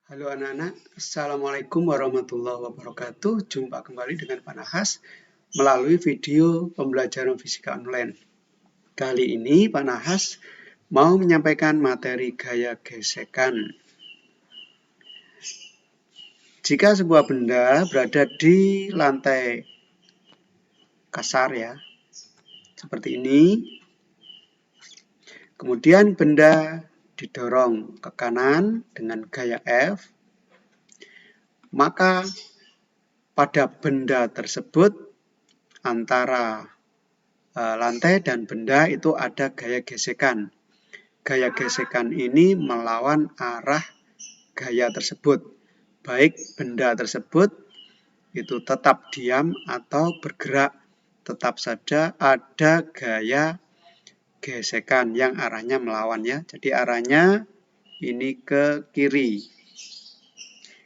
Halo anak-anak, Assalamualaikum warahmatullahi wabarakatuh. Jumpa kembali dengan Pak Nahas melalui video pembelajaran fisika online. Kali ini Pak Nahas mau menyampaikan materi gaya gesekan. Jika sebuah benda berada di lantai kasar ya, seperti ini, kemudian benda didorong ke kanan dengan gaya F, maka pada benda tersebut antara lantai dan benda itu ada gaya gesekan. Gaya gesekan ini melawan arah gaya tersebut. Baik benda tersebut itu tetap diam atau bergerak, tetap saja ada gaya gesekan yang arahnya melawan ya. Jadi arahnya ini ke kiri.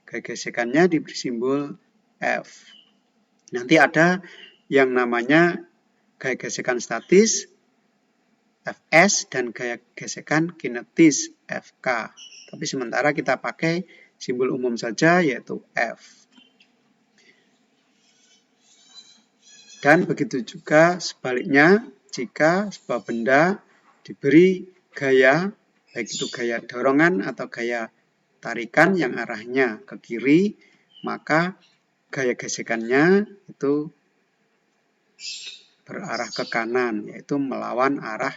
Gaya gesekannya diberi simbol F. Nanti ada yang namanya gaya gesekan statis Fs dan gaya gesekan kinetis Fk. Tapi sementara kita pakai simbol umum saja yaitu F. Dan begitu juga sebaliknya jika sebuah benda diberi gaya, baik itu gaya dorongan atau gaya tarikan yang arahnya ke kiri, maka gaya gesekannya itu berarah ke kanan, yaitu melawan arah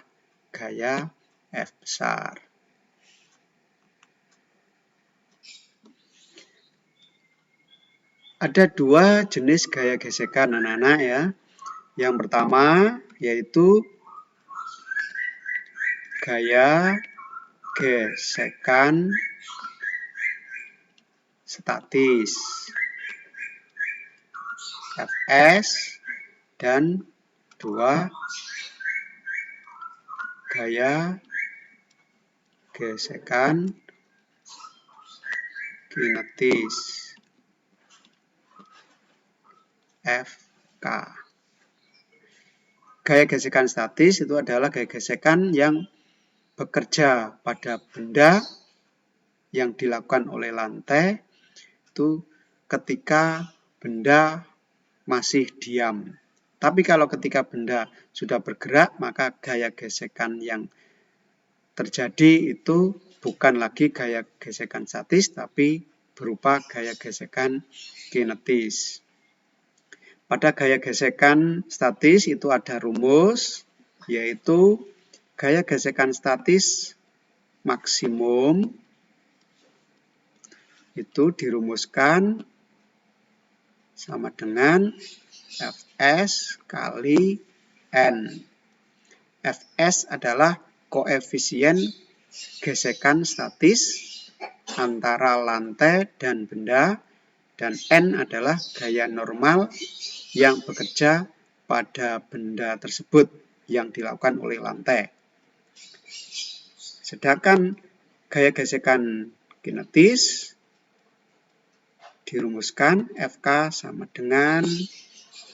gaya F besar. Ada dua jenis gaya gesekan anak-anak ya. Yang pertama yaitu gaya gesekan statis Fs dan dua gaya gesekan kinetis Fk. Gaya gesekan statis itu adalah gaya gesekan yang bekerja pada benda yang dilakukan oleh lantai itu ketika benda masih diam. Tapi kalau ketika benda sudah bergerak, maka gaya gesekan yang terjadi itu bukan lagi gaya gesekan statis, tapi berupa gaya gesekan kinetis. Pada gaya gesekan statis itu ada rumus, yaitu gaya gesekan statis maksimum itu dirumuskan sama dengan Fs kali N. Fs adalah koefisien gesekan statis antara lantai dan benda, dan N adalah gaya normal yang bekerja pada benda tersebut yang dilakukan oleh lantai. Sedangkan gaya gesekan kinetis dirumuskan Fk sama dengan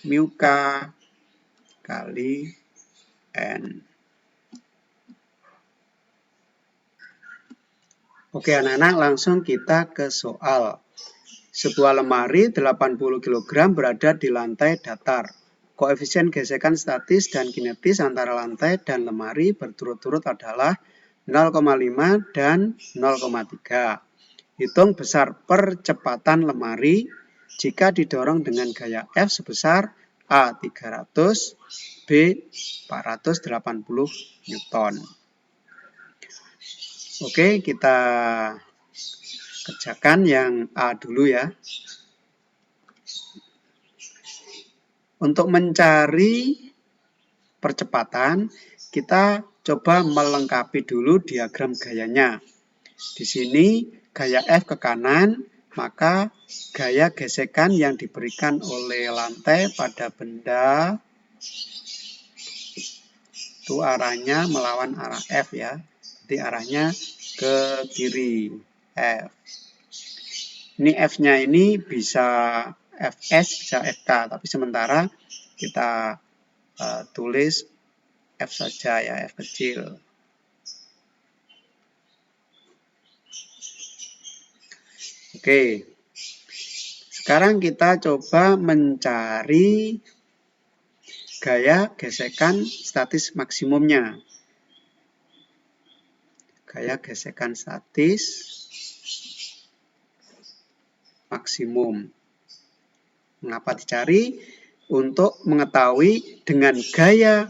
mu K kali N. Oke anak-anak, langsung kita ke soal. Sebuah lemari 80 kg berada di lantai datar. Koefisien gesekan statis dan kinetis antara lantai dan lemari berturut-turut adalah 0,5 dan 0,3. Hitung besar percepatan lemari jika didorong dengan gaya F sebesar A 300, B 480 Newton. Oke, kita kerjakan yang A dulu ya. Untuk mencari percepatan, kita coba melengkapi dulu diagram gayanya. Di sini gaya F ke kanan, maka gaya gesekan yang diberikan oleh lantai pada benda itu arahnya melawan arah F ya. Jadi arahnya ke kiri F. Ini F-nya ini bisa Fs, bisa Fk, tapi sementara kita tulis F saja ya, F kecil. Oke. Sekarang kita coba mencari gaya gesekan statis maksimumnya. Gaya gesekan statis maksimum. Mengapa dicari? Untuk mengetahui dengan gaya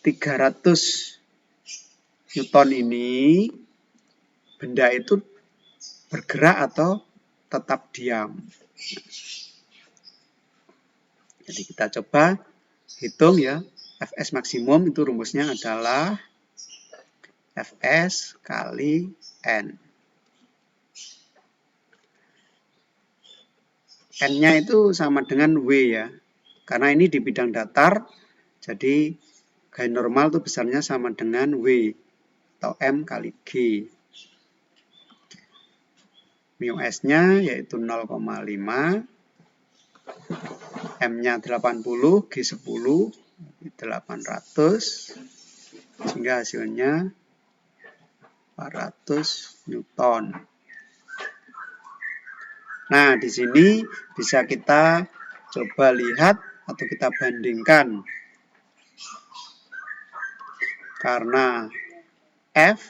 300 Newton ini, benda itu bergerak atau tetap diam. Jadi kita coba hitung ya, Fs maksimum itu rumusnya adalah Fs kali N. N-nya itu sama dengan W ya. Karena ini di bidang datar, jadi gaya normal itu besarnya sama dengan W atau M kali G. Mu S-nya yaitu 0,5, M-nya 80, G 10, 800, sehingga hasilnya 400 Newton. Nah, di sini bisa kita coba lihat atau kita bandingkan. Karena F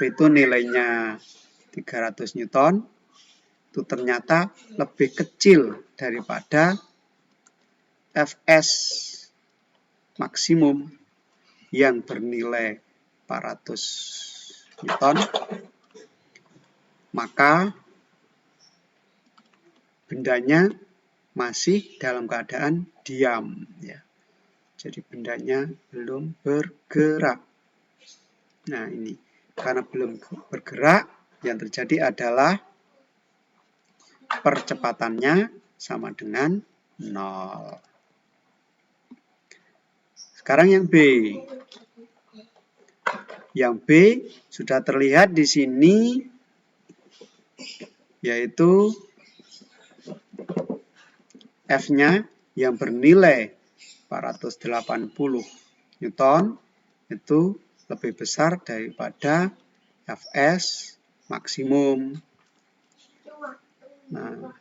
itu nilainya 300 Newton, itu ternyata lebih kecil daripada Fs maksimum yang bernilai 400 Newton, maka bendanya masih dalam keadaan diam ya. Jadi bendanya belum bergerak. Nah, ini karena belum bergerak, yang terjadi adalah percepatannya sama dengan 0. Sekarang yang B. Yang B sudah terlihat di sini, yaitu F-nya yang bernilai 480 Newton itu lebih besar daripada Fs maksimum. Nah,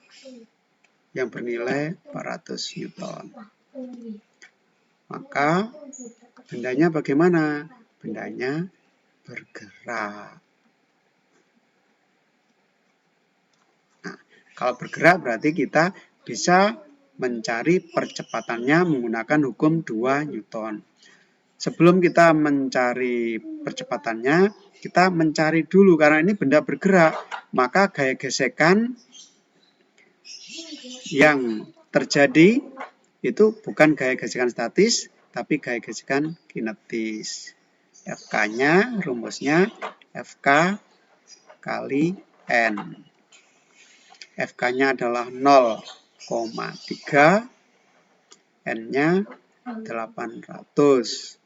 yang bernilai 400 Newton. Maka bendanya bagaimana? Bendanya bergerak. Nah, kalau bergerak berarti kita bisa mencari percepatannya menggunakan hukum 2 Newton. Sebelum kita mencari percepatannya, kita mencari dulu, karena ini benda bergerak, maka gaya gesekan yang terjadi itu bukan gaya gesekan statis, tapi gaya gesekan kinetis. Fk-nya, rumusnya Fk kali N. Fk-nya adalah 0,3, N-nya 800.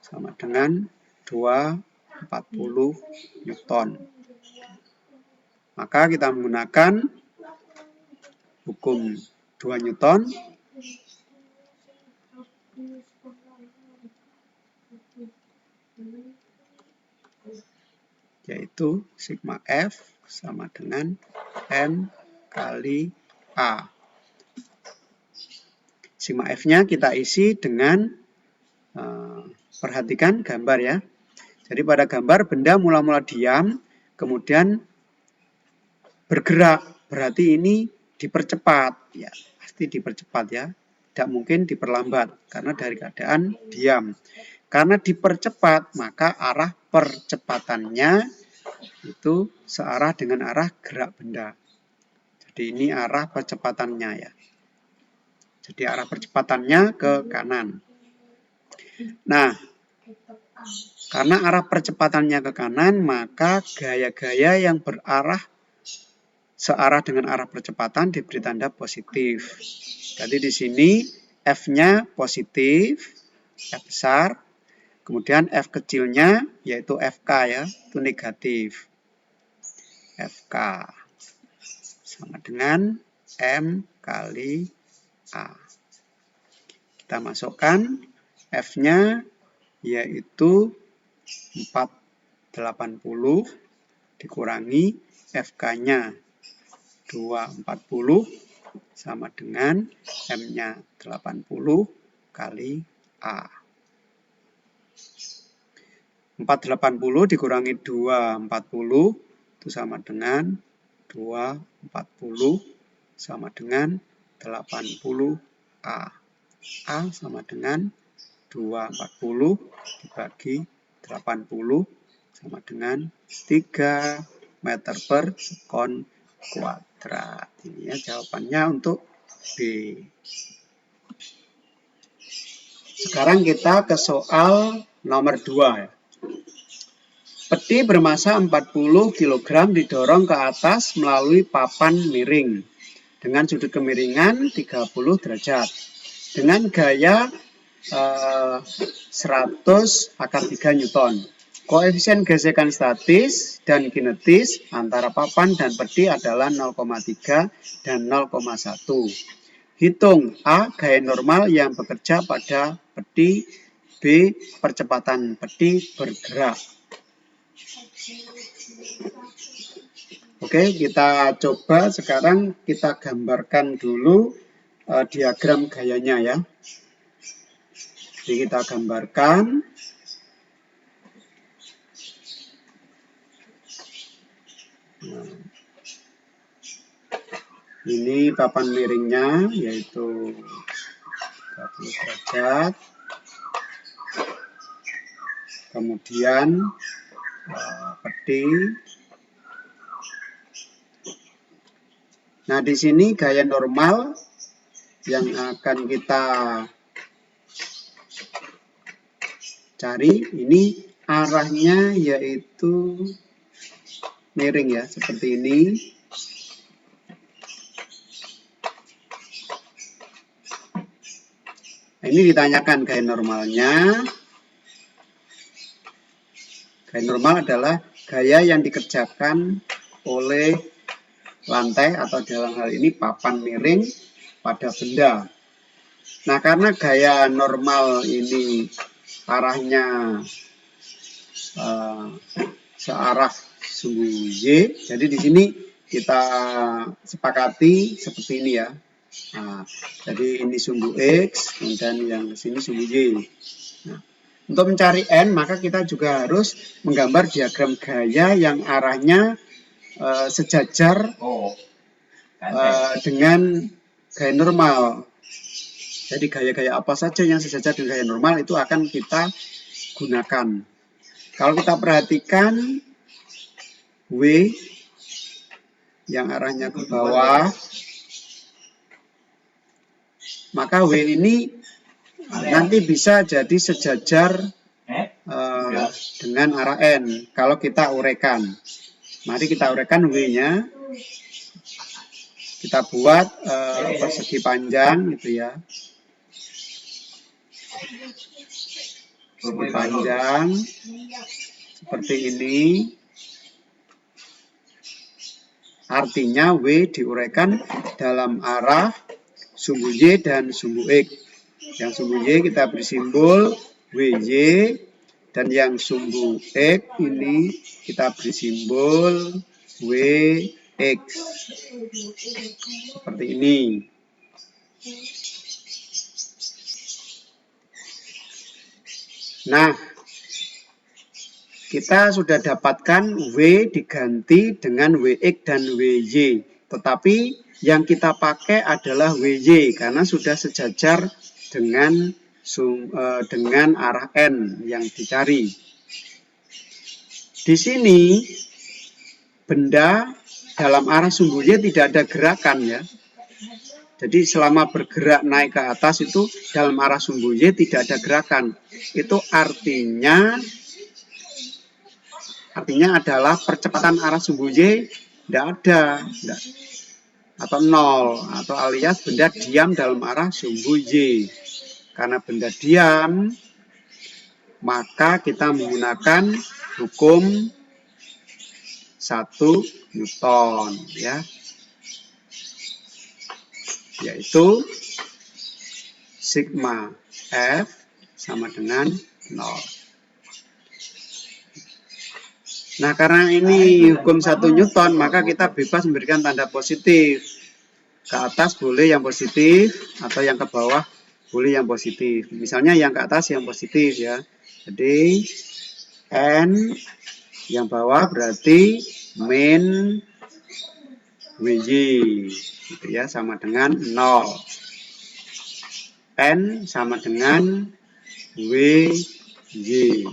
Sama dengan 240 Newton. Maka kita menggunakan hukum 2 Newton, yaitu sigma F sama dengan M kali A. Sigma F-nya kita isi dengan perhatikan gambar ya. Jadi pada gambar benda mula-mula diam, kemudian bergerak. Berarti ini dipercepat. Ya, pasti dipercepat ya. Tidak mungkin diperlambat karena dari keadaan diam. Karena dipercepat, maka arah percepatannya itu searah dengan arah gerak benda. Jadi ini arah percepatannya ya. Jadi arah percepatannya ke kanan. Nah, karena arah percepatannya ke kanan, maka gaya-gaya yang berarah searah dengan arah percepatan diberi tanda positif. Jadi di sini F-nya positif, F besar. Kemudian F kecilnya, yaitu Fk ya, itu negatif. Fk sama dengan M kali A. Kita masukkan F-nya yaitu 480 dikurangi FK-nya 240 sama dengan M-nya 80 kali A. 480 dikurangi 240 itu sama dengan 240 sama dengan 80 A. A sama dengan 240 dibagi 80 sama dengan 3 meter per sekon kuadrat. Ini ya jawabannya untuk B. Sekarang kita ke soal nomor 2. Peti bermasa 40 kg didorong ke atas melalui papan miring dengan sudut kemiringan 30 derajat dengan gaya 100 akar 3 Newton. Koefisien gesekan statis dan kinetis antara papan dan peti adalah 0,3 dan 0,1. Hitung A, gaya normal yang bekerja pada peti, B, percepatan peti bergerak. Oke, kita coba sekarang kita gambarkan dulu diagram gayanya ya. Jadi kita gambarkan. Ini papan miringnya yaitu 30 derajat. Kemudian peti. Nah, di sini gaya normal yang akan kita cari ini arahnya yaitu miring ya, seperti ini. Nah, ini ditanyakan gaya normalnya. Gaya normal adalah gaya yang dikerjakan oleh lantai atau dalam hal ini papan miring pada benda. Nah, karena gaya normal ini arahnya searah sumbu Y, jadi di sini kita sepakati seperti ini ya. Nah, jadi ini sumbu X, dan yang di sini sumbu Y. Nah, untuk mencari N, maka kita juga harus menggambar diagram gaya yang arahnya sejajar dengan gaya normal. Jadi gaya-gaya apa saja yang sejajar dengan gaya normal itu akan kita gunakan. Kalau kita perhatikan W yang arahnya ke bawah, maka W ini nanti bisa jadi sejajar dengan arah N kalau kita uraikan. Mari kita uraikan W-nya. Kita buat persegi panjang gitu ya. Persegi panjang seperti ini. Artinya W diuraikan dalam arah sumbu Y dan sumbu X. Yang sumbu Y kita beri simbol WY. Dan yang sumbu X ini kita beri simbol WX. Seperti ini. Nah, kita sudah dapatkan W diganti dengan WX dan WY. Tetapi yang kita pakai adalah WY karena sudah sejajar dengan arah N yang dicari. Di sini benda dalam arah sumbu Y tidak ada gerakan ya. Jadi selama bergerak naik ke atas itu dalam arah sumbu Y tidak ada gerakan. Itu artinya adalah percepatan arah sumbu Y tidak ada. Atau nol. Atau alias benda diam dalam arah sumbu Y. Karena benda diam, maka kita menggunakan hukum 1 Newton ya. Yaitu sigma F sama dengan 0. Nah, karena ini hukum 1 Newton, maka kita bebas memberikan tanda positif. Ke atas boleh yang positif, atau yang ke bawah boleh yang positif. Misalnya yang ke atas yang positif ya. Jadi, N yang bawah berarti min WY. Gitu ya, sama dengan 0. N sama dengan WY.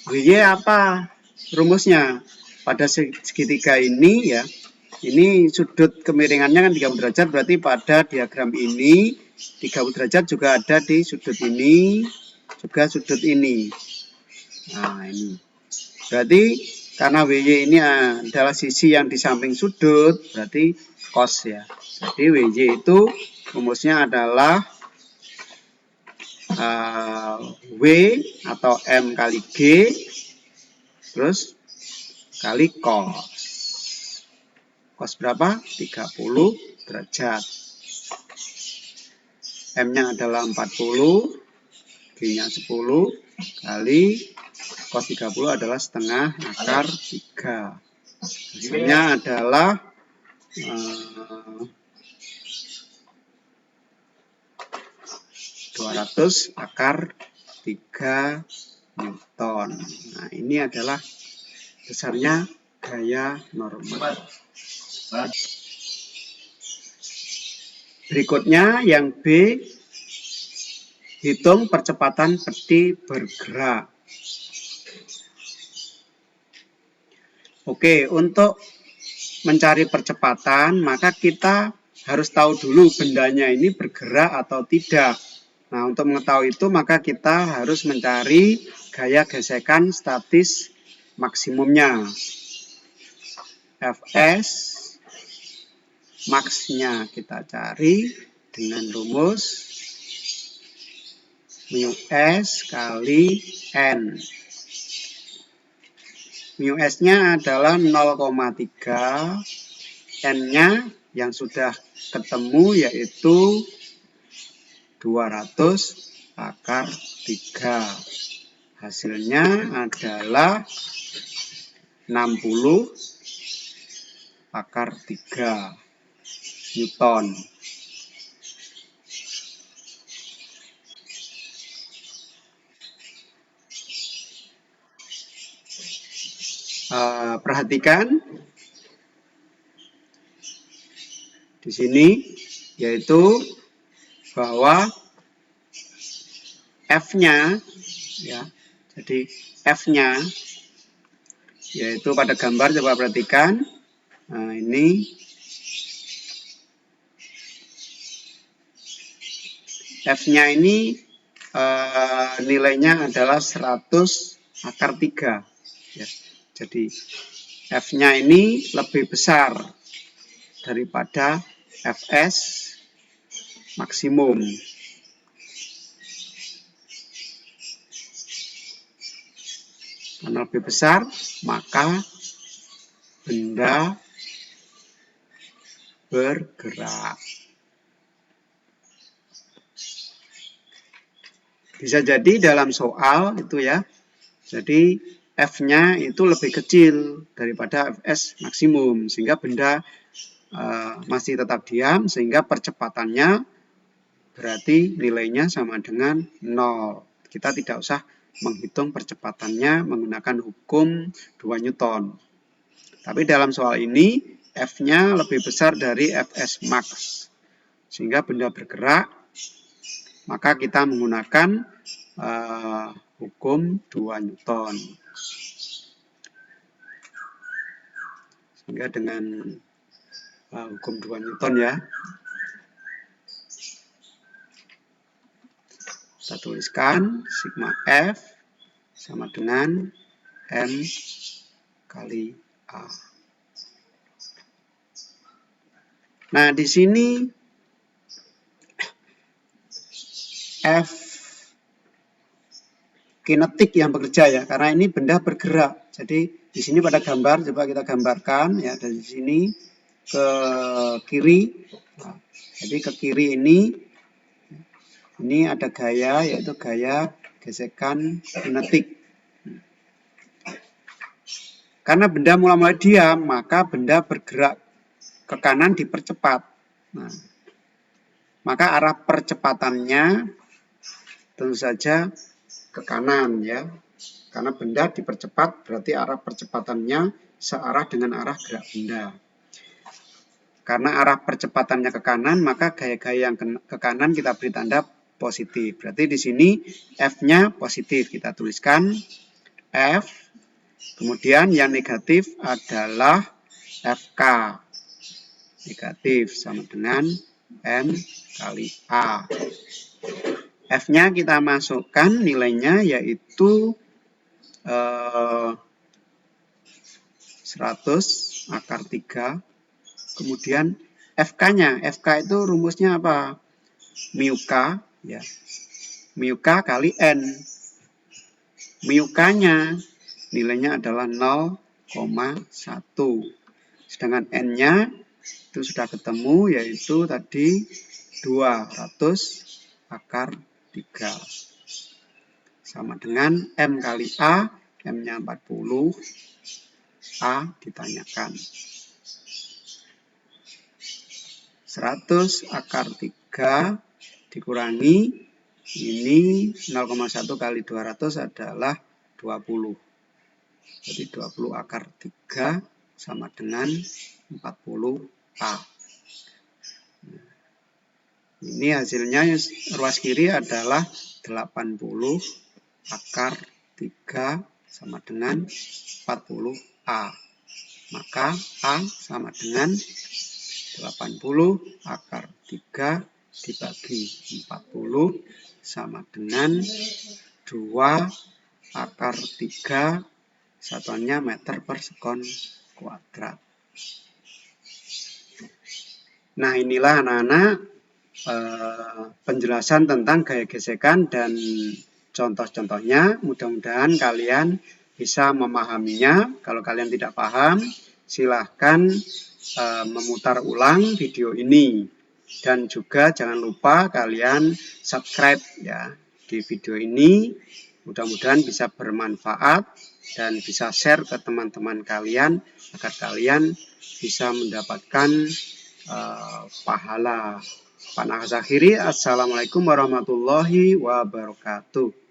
WY apa rumusnya? Pada segitiga ini ya, ini sudut kemiringannya kan 30 derajat, berarti pada diagram ini 30 derajat juga ada di sudut ini, juga sudut ini. Nah, ini. Berarti karena WY ini adalah sisi yang di samping sudut, berarti cos ya. Jadi WY itu rumusnya adalah W atau M kali G terus kali cos. Cos berapa? 30 derajat. M-nya adalah 40, G-nya 10 kali cos 30 adalah setengah akar 3. Hasilnya adalah 200 akar 3 Newton. Nah, ini adalah besarnya gaya normal. Berikutnya yang B, hitung percepatan peti bergerak. Oke, untuk mencari percepatan maka kita harus tahu dulu bendanya ini bergerak atau tidak. Nah, untuk mengetahui itu maka kita harus mencari gaya gesekan statis maksimumnya. Fs max-nya kita cari dengan rumus mu S kali N. Mu S-nya adalah 0,3, N-nya yang sudah ketemu yaitu 200 akar 3. Hasilnya adalah 60 akar 3 Newton. Perhatikan di sini yaitu bahwa F-nya ya, jadi F-nya yaitu pada gambar coba perhatikan. Nah, ini F-nya ini nilainya adalah 100 akar 3 ya. Jadi F-nya ini lebih besar daripada Fs maksimum. Karena lebih besar, maka benda bergerak. Bisa jadi dalam soal itu ya, jadi F-nya itu lebih kecil daripada Fs maksimum, sehingga benda masih tetap diam, sehingga percepatannya berarti nilainya sama dengan 0. Kita tidak usah menghitung percepatannya menggunakan hukum 2 Newton. Tapi dalam soal ini, F-nya lebih besar dari Fs max, sehingga benda bergerak, maka kita menggunakan hukum 2 Newton. Sehingga dengan hukum 2 Newton ya, kita tuliskan sigma F sama dengan M kali A. Nah, di sini F kinetik yang bekerja ya, karena ini benda bergerak. Jadi di sini pada gambar, coba kita gambarkan ya, dari sini ke kiri. Nah, jadi ke kiri ini ada gaya, yaitu gaya gesekan kinetik. Karena benda mulai diam, maka benda bergerak ke kanan dipercepat. Nah, maka arah percepatannya tentu saja ke kanan ya. Karena benda dipercepat berarti arah percepatannya searah dengan arah gerak benda. Karena arah percepatannya ke kanan, maka gaya-gaya yang ke kanan kita beri tanda positif. Berarti di sini F-nya positif. Kita tuliskan F. Kemudian yang negatif adalah FK. Negatif sama dengan M kali A. F-nya kita masukkan nilainya yaitu 100 akar 3. Kemudian FK-nya, FK itu rumusnya apa? Mu K, ya. Mu K kali N. Mu K-nya nilainya adalah 0,1. Sedangkan N-nya itu sudah ketemu, yaitu tadi 200 akar 3. Sama dengan M kali A, M-nya 40, A ditanyakan. 100 akar 3 dikurangi ini 0,1 kali 200 adalah 20. Jadi 20 akar 3 sama dengan 40A. Ini hasilnya ruas kiri adalah 80 akar 3 sama dengan 40A. Maka A sama dengan 80 akar 3 dibagi 40 sama dengan 2 akar 3, satuannya meter per sekon kuadrat. Nah, inilah anak-anak penjelasan tentang gaya gesekan dan contoh-contohnya. Mudah-mudahan kalian bisa memahaminya. Kalau kalian tidak paham, silahkan memutar ulang video ini. Dan juga jangan lupa kalian subscribe ya di video ini. Mudah-mudahan bisa bermanfaat dan bisa share ke teman-teman kalian agar kalian bisa mendapatkan pahala. Pak Nahas akhiri, Assalamualaikum warahmatullahi wabarakatuh.